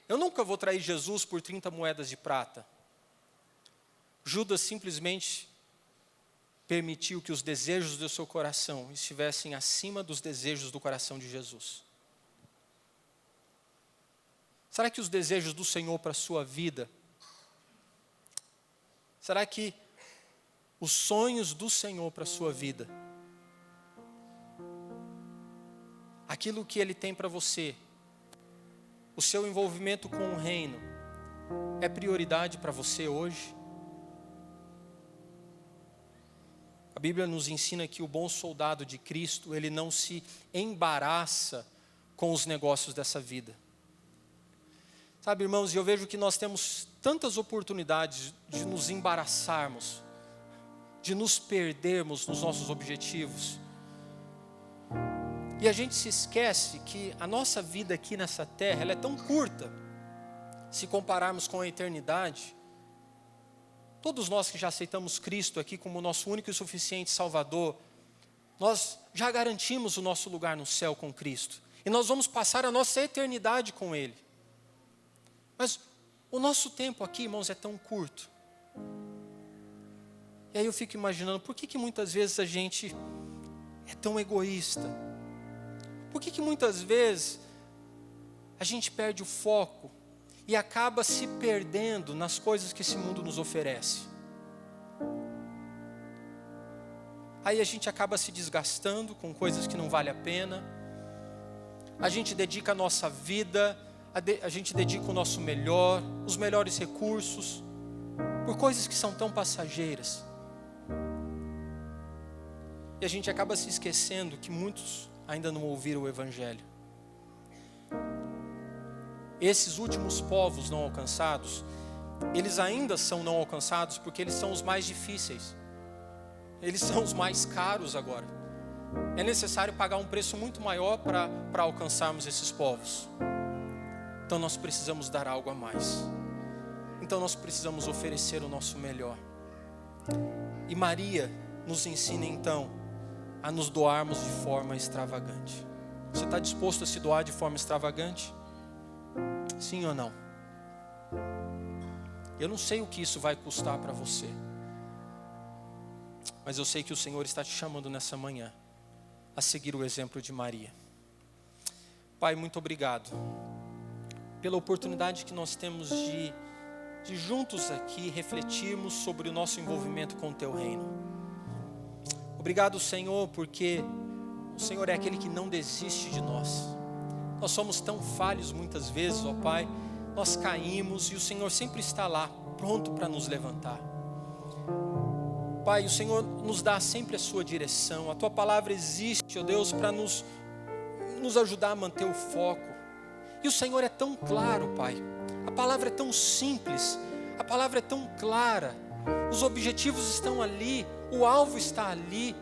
eu nunca vou trair Jesus por 30 moedas de prata. Judas simplesmente permitiu que os desejos do seu coração estivessem acima dos desejos do coração de Jesus. Será que os desejos do Senhor para a sua vida, será que os sonhos do Senhor para a sua vida, aquilo que Ele tem para você, o seu envolvimento com o reino, é prioridade para você hoje? A Bíblia nos ensina que o bom soldado de Cristo, ele não se embaraça com os negócios dessa vida. Sabe, irmãos, eu vejo que nós temos tantas oportunidades de nos embaraçarmos, de nos perdermos nos nossos objetivos. E a gente se esquece que a nossa vida aqui nessa terra, ela é tão curta, se compararmos com a eternidade. Todos nós que já aceitamos Cristo aqui como nosso único e suficiente Salvador, nós já garantimos o nosso lugar no céu com Cristo. E nós vamos passar a nossa eternidade com Ele. Mas o nosso tempo aqui, irmãos, é tão curto. E aí eu fico imaginando, por que muitas vezes a gente é tão egoísta? Por que muitas vezes a gente perde o foco e acaba se perdendo nas coisas que esse mundo nos oferece? Aí a gente acaba se desgastando com coisas que não valem a pena. A gente dedica a nossa vida, a gente dedica o nosso melhor, os melhores recursos, por coisas que são tão passageiras. E a gente acaba se esquecendo que muitos ainda não ouviram o Evangelho. Esses últimos povos não alcançados, eles ainda são não alcançados porque eles são os mais difíceis. Eles são os mais caros agora. É necessário pagar um preço muito maior para alcançarmos esses povos. Então nós precisamos dar algo a mais. Então nós precisamos oferecer o nosso melhor. E Maria nos ensina então a nos doarmos de forma extravagante. Você está disposto a se doar de forma extravagante? Sim ou não? Eu não sei o que isso vai custar para você, mas eu sei que o Senhor está te chamando nessa manhã a seguir o exemplo de Maria. Pai, muito obrigado pela oportunidade que nós temos de juntos aqui refletirmos sobre o nosso envolvimento com o Teu reino. Obrigado, Senhor, porque o Senhor é aquele que não desiste de nós. Nós somos tão falhos muitas vezes, ó Pai, nós caímos e o Senhor sempre está lá, pronto para nos levantar. Pai, o Senhor nos dá sempre a sua direção, a Tua palavra existe, ó Deus, para nos ajudar a manter o foco. E o Senhor é tão claro, Pai, a palavra é tão simples, a palavra é tão clara, os objetivos estão ali, o alvo está ali,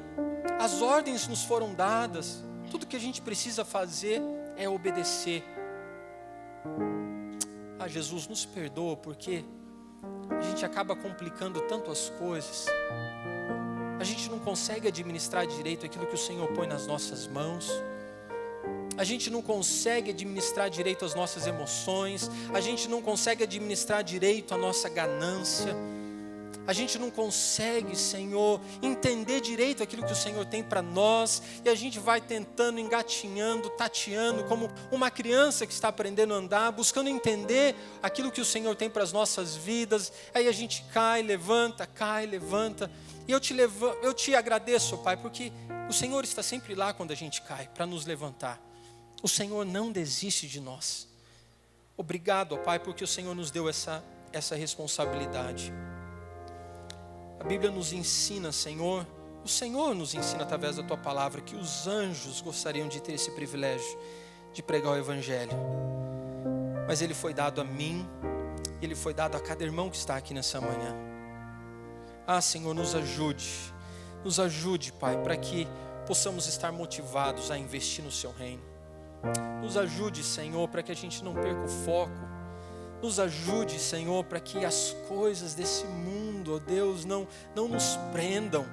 as ordens nos foram dadas, tudo que a gente precisa fazer é obedecer. Jesus, nos perdoa porque a gente acaba complicando tanto as coisas. A gente não consegue administrar direito aquilo que o Senhor põe nas nossas mãos. A gente não consegue administrar direito as nossas emoções. A gente não consegue administrar direito a nossa ganância. a gente não consegue, Senhor, entender direito aquilo que o Senhor tem para nós, e a gente vai tentando, engatinhando, tateando, como uma criança que está aprendendo a andar, buscando entender aquilo que o Senhor tem para as nossas vidas. Aí a gente cai, levanta, e eu te agradeço, Pai, porque o Senhor está sempre lá quando a gente cai, para nos levantar. O Senhor não desiste de nós. Obrigado, Pai, porque o Senhor nos deu essa responsabilidade. A Bíblia nos ensina, Senhor, o Senhor nos ensina através da Tua palavra, que os anjos gostariam de ter esse privilégio de pregar o Evangelho. Mas ele foi dado a mim, ele foi dado a cada irmão que está aqui nessa manhã. Senhor, nos ajude, Pai, para que possamos estar motivados a investir no Seu reino. Nos ajude, Senhor, para que a gente não perca o foco. Nos ajude, Senhor, para que as coisas desse mundo, ó Deus, não nos prendam.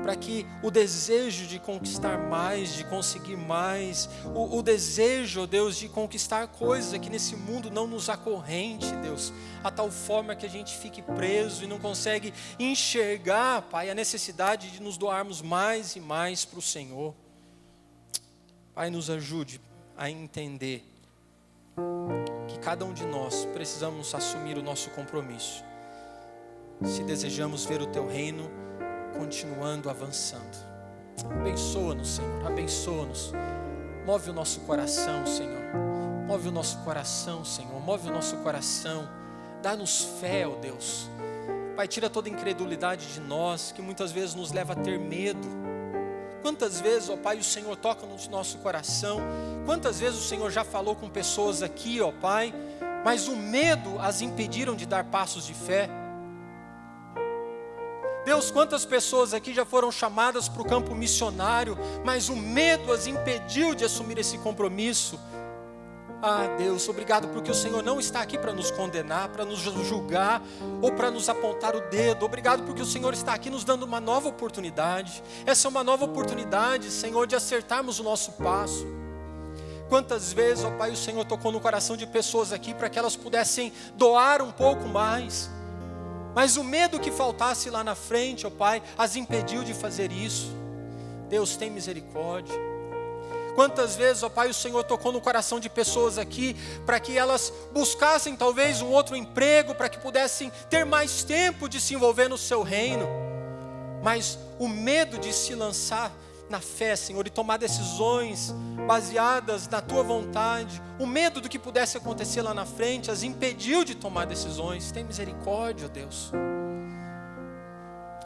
Para que o desejo de conquistar mais, de conseguir mais, o desejo, ó Deus, de conquistar coisas aqui nesse mundo não nos acorrente, Deus, a tal forma que a gente fique preso e não consegue enxergar, Pai, a necessidade de nos doarmos mais e mais para o Senhor. Pai, nos ajude a entender que cada um de nós precisamos assumir o nosso compromisso, se desejamos ver o Teu reino continuando avançando. Abençoa-nos, Senhor, abençoa-nos. Move o nosso coração, Senhor. Move o nosso coração, Senhor. Move o nosso coração. Dá-nos fé, ó Deus. Pai, tira toda a incredulidade de nós, que muitas vezes nos leva a ter medo. Quantas vezes, ó Pai, o Senhor toca no nosso coração. Quantas vezes o Senhor já falou com pessoas aqui, ó Pai, mas o medo as impediram de dar passos de fé. Deus, quantas pessoas aqui já foram chamadas para o campo missionário, mas o medo as impediu de assumir esse compromisso. Deus, obrigado porque o Senhor não está aqui para nos condenar, para nos julgar ou para nos apontar o dedo. Obrigado porque o Senhor está aqui nos dando uma nova oportunidade. Essa é uma nova oportunidade, Senhor, de acertarmos o nosso passo. Quantas vezes, ó Pai, o Senhor tocou no coração de pessoas aqui para que elas pudessem doar um pouco mais. Mas o medo que faltasse lá na frente, ó Pai, as impediu de fazer isso. Deus, tem misericórdia. Quantas vezes, ó Pai, o Senhor tocou no coração de pessoas aqui para que elas buscassem talvez um outro emprego, para que pudessem ter mais tempo de se envolver no Seu reino. Mas o medo de se lançar na fé, Senhor, e tomar decisões baseadas na Tua vontade, o medo do que pudesse acontecer lá na frente as impediu de tomar decisões. Tem misericórdia, ó Deus.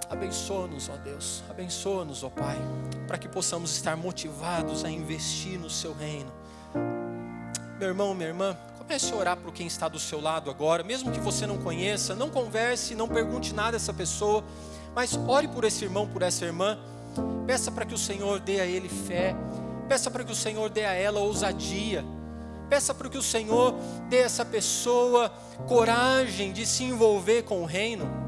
Abençoa-nos, ó Deus, abençoa-nos, ó Pai, para que possamos estar motivados a investir no Seu reino. Meu irmão, minha irmã, comece a orar por quem está do seu lado agora, mesmo que você não conheça, não converse, não pergunte nada a essa pessoa, mas ore por esse irmão, por essa irmã. Peça para que o Senhor dê a ele fé, peça para que o Senhor dê a ela ousadia, peça para que o Senhor dê a essa pessoa coragem de se envolver com o reino.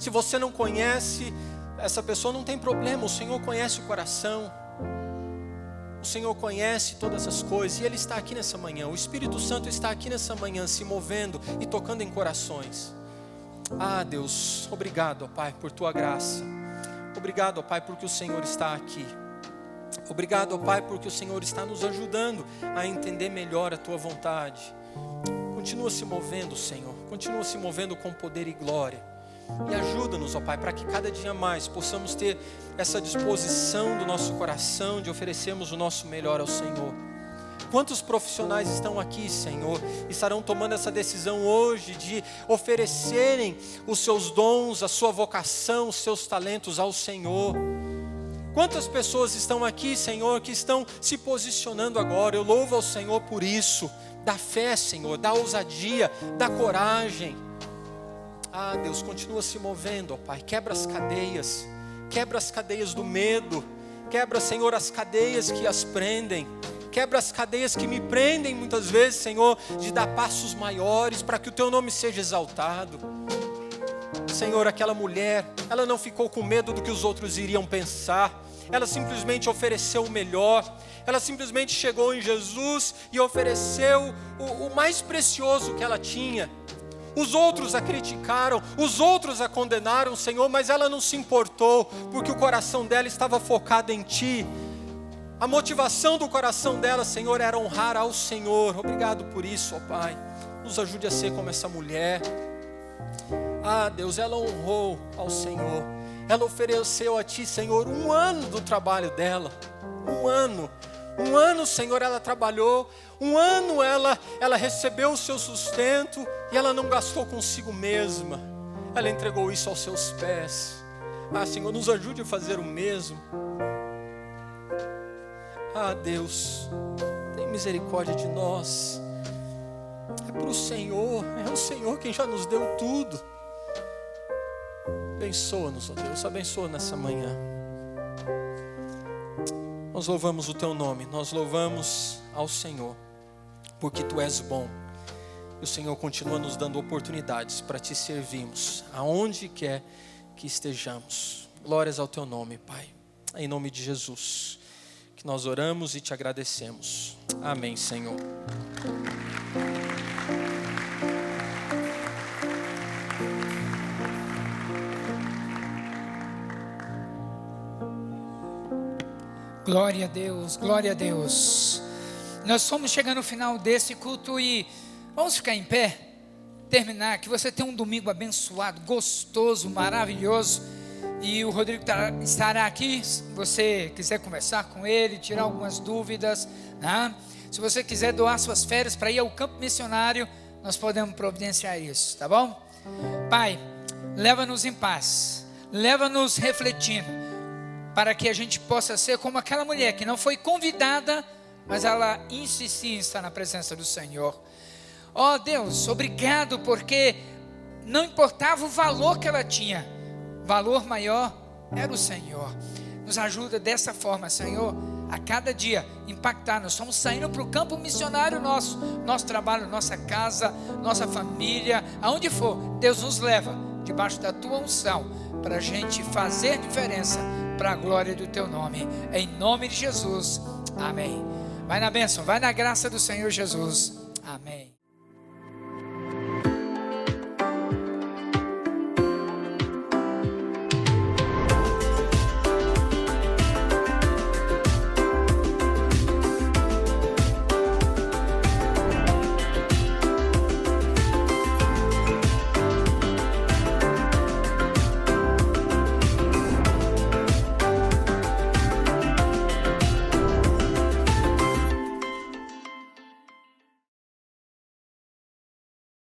Se você não conhece essa pessoa, não tem problema, o Senhor conhece o coração, o Senhor conhece todas as coisas, e Ele está aqui nessa manhã, o Espírito Santo está aqui nessa manhã, se movendo e tocando em corações. Deus, obrigado, ó Pai, por Tua graça. Obrigado, ó Pai, porque o Senhor está aqui. Obrigado, ó Pai, porque o Senhor está nos ajudando a entender melhor a Tua vontade. Continua se movendo, Senhor. Continua se movendo com poder e glória. E ajuda-nos, ó Pai, para que cada dia mais possamos ter essa disposição do nosso coração de oferecermos o nosso melhor ao Senhor. Quantos profissionais estão aqui, Senhor, estarão tomando essa decisão hoje de oferecerem os seus dons, a sua vocação, os seus talentos ao Senhor? Quantas pessoas estão aqui, Senhor, que estão se posicionando agora? Eu louvo ao Senhor por isso. Dá fé, Senhor, dá ousadia, dá coragem. Deus, continua se movendo, ó Pai. Quebra as cadeias do medo. Quebra, Senhor, as cadeias que as prendem. Quebra as cadeias que me prendem muitas vezes, Senhor, de dar passos maiores para que o Teu nome seja exaltado. Senhor, aquela mulher, ela não ficou com medo do que os outros iriam pensar. Ela simplesmente ofereceu o melhor. Ela simplesmente chegou em Jesus e ofereceu o mais precioso que ela tinha. Os outros a criticaram, os outros a condenaram, Senhor, mas ela não se importou, porque o coração dela estava focado em Ti. A motivação do coração dela, Senhor, era honrar ao Senhor. Obrigado por isso, ó Pai. Nos ajude a ser como essa mulher. Deus, ela honrou ao Senhor. Ela ofereceu a Ti, Senhor, 1 ano do trabalho dela. 1 ano. 1 ano, Senhor, ela trabalhou. 1 ano ela recebeu o seu sustento e ela não gastou consigo mesma. Ela entregou isso aos seus pés. Senhor, nos ajude a fazer o mesmo. Deus, tem misericórdia de nós. É para o Senhor, é o Senhor quem já nos deu tudo. Abençoa-nos, ó Deus, abençoa nessa manhã. Nós louvamos o Teu nome, nós louvamos ao Senhor, porque Tu és bom. E o Senhor continua nos dando oportunidades para Te servirmos, aonde quer que estejamos. Glórias ao Teu nome, Pai. Em nome de Jesus, que nós oramos e Te agradecemos. Amém, Senhor. Glória a Deus, glória a Deus. Nós estamos chegando ao final desse culto e vamos ficar em pé, terminar, que você tenha um domingo abençoado, gostoso, maravilhoso. E o Rodrigo estará aqui, se você quiser conversar com ele, tirar algumas dúvidas, né? Se você quiser doar suas férias para ir ao campo missionário, nós podemos providenciar isso, tá bom? Pai, leva-nos em paz, leva-nos refletindo, para que a gente possa ser como aquela mulher que não foi convidada, mas ela insistia em estar na presença do Senhor. Ó Deus, obrigado, porque não importava o valor que ela tinha, o valor maior era o Senhor. Nos ajuda dessa forma, Senhor, a cada dia impactar. Nós estamos saindo para o campo missionário nosso trabalho, nossa casa, nossa família, aonde for, Deus nos leva debaixo da Tua unção, para a gente fazer diferença para a glória do Teu nome, em nome de Jesus, amém. Vai na bênção, vai na graça do Senhor Jesus, amém.